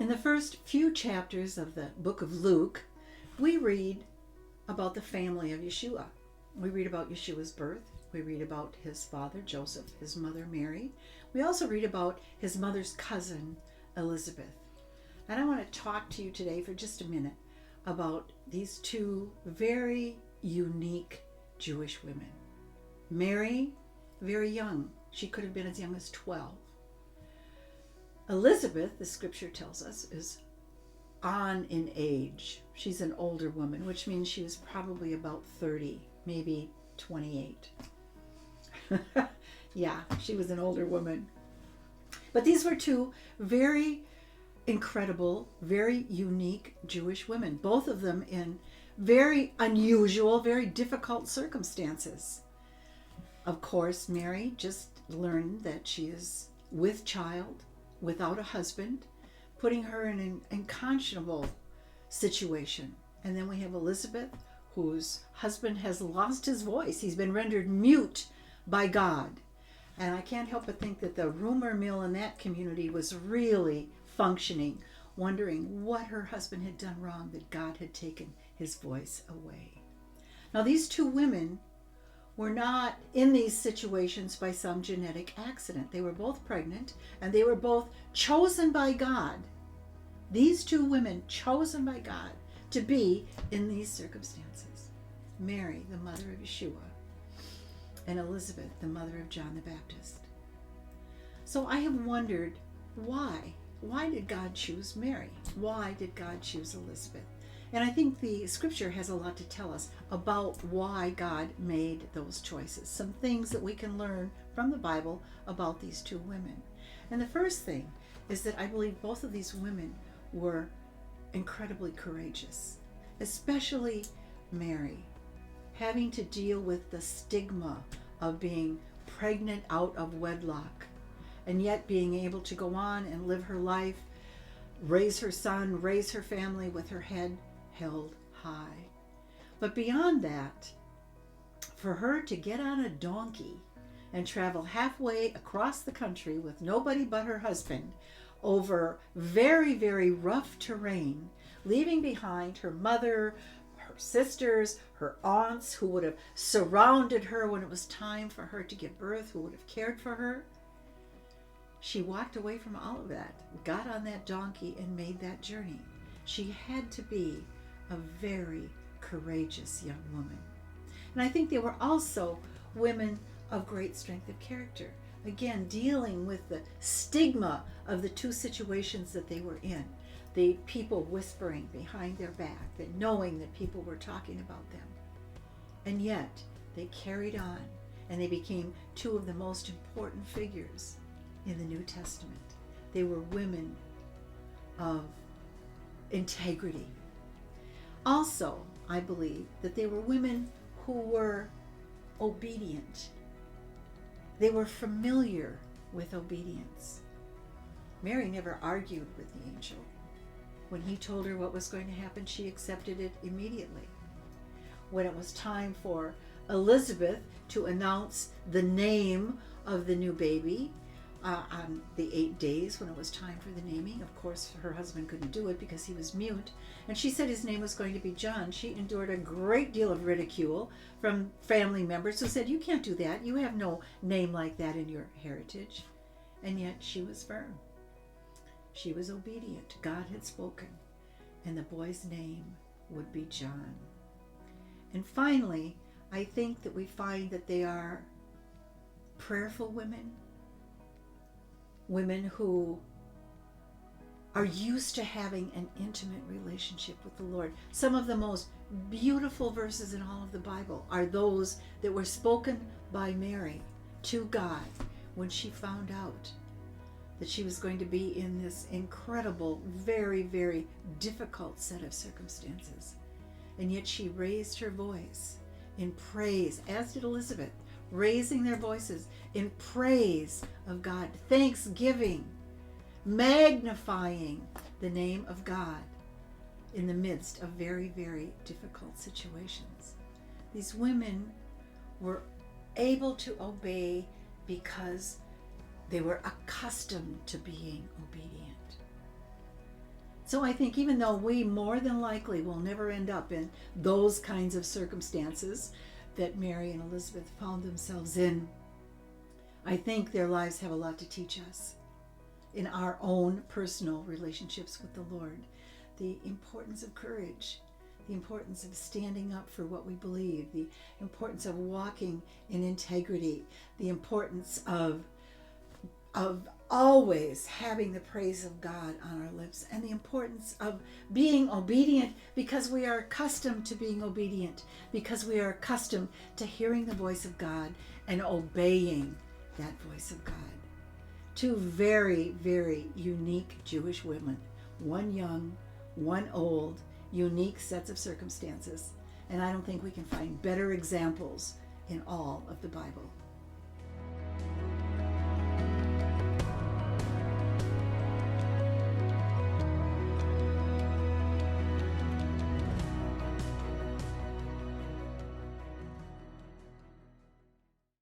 In the first few chapters of the book of Luke, we read about the family of Yeshua. We read about Yeshua's birth. We read about his father, Joseph, his mother, Mary. We also read about his mother's cousin, Elizabeth. And I want to talk to you today for just a minute about these two very unique Jewish women. Mary, very young. She could have been as young as 12. Elizabeth, the scripture tells us, is on in age. She's an older woman, which means she was probably about 30, maybe 28. Yeah, she was an older woman. But these were two very incredible, very unique Jewish women, both of them in very unusual, very difficult circumstances. Of course, Mary just learned that she is with child, without a husband, putting her in an unconscionable situation. And then we have Elizabeth, whose husband has lost his voice. He's been rendered mute by God. And I can't help but think that the rumor mill in that community was really functioning, wondering what her husband had done wrong, that God had taken his voice away. Now, these two women were not in these situations by some genetic accident. They were both pregnant, and they were both chosen by God. These two women chosen by God to be in these circumstances. Mary, the mother of Yeshua, and Elizabeth, the mother of John the Baptist. So I have wondered, why? Why did God choose Mary? Why did God choose Elizabeth? And I think the scripture has a lot to tell us about why God made those choices. Some things that we can learn from the Bible about these two women. And the first thing is that I believe both of these women were incredibly courageous, especially Mary, having to deal with the stigma of being pregnant out of wedlock, and yet being able to go on and live her life, raise her son, raise her family with her head held high. But beyond that, for her to get on a donkey and travel halfway across the country with nobody but her husband over very, very rough terrain, leaving behind her mother, her sisters, her aunts who would have surrounded her when it was time for her to give birth, who would have cared for her. She walked away from all of that, got on that donkey, and made that journey. She had to be a very courageous young woman. And I think they were also women of great strength of character. Again, dealing with the stigma of the two situations that they were in. The people whispering behind their back, the knowing that people were talking about them. And yet, they carried on, and they became two of the most important figures in the New Testament. They were women of integrity. Also, I believe that they were women who were obedient. They were familiar with obedience. Mary never argued with the angel. When he told her what was going to happen, she accepted it immediately. When it was time for Elizabeth to announce the name of the new baby, on the 8 days when it was time for the naming, of course her husband couldn't do it because he was mute, and she said his name was going to be John. She endured a great deal of ridicule from family members who said, "You can't do that. You have no name like that in your heritage." And yet she was firm. She was obedient. God had spoken, and the boy's name would be John. And finally, I think that we find that they are prayerful women, women who are used to having an intimate relationship with the Lord. Some of the most beautiful verses in all of the Bible are those that were spoken by Mary to God when she found out that she was going to be in this incredible, very, very difficult set of circumstances. And yet she raised her voice in praise, as did Elizabeth, raising their voices in praise of God, thanksgiving, magnifying the name of God in the midst of very, very difficult situations. These women were able to obey because they were accustomed to being obedient. So I think even though we more than likely will never end up in those kinds of circumstances that Mary and Elizabeth found themselves in, I think their lives have a lot to teach us in our own personal relationships with the Lord. The importance of courage, the importance of standing up for what we believe, the importance of walking in integrity, the importance of always having the praise of God on our lips, and the importance of being obedient because we are accustomed to being obedient, because we are accustomed to hearing the voice of God and obeying that voice of God. Two very, very unique Jewish women, one young, one old, unique sets of circumstances. And I don't think we can find better examples in all of the Bible.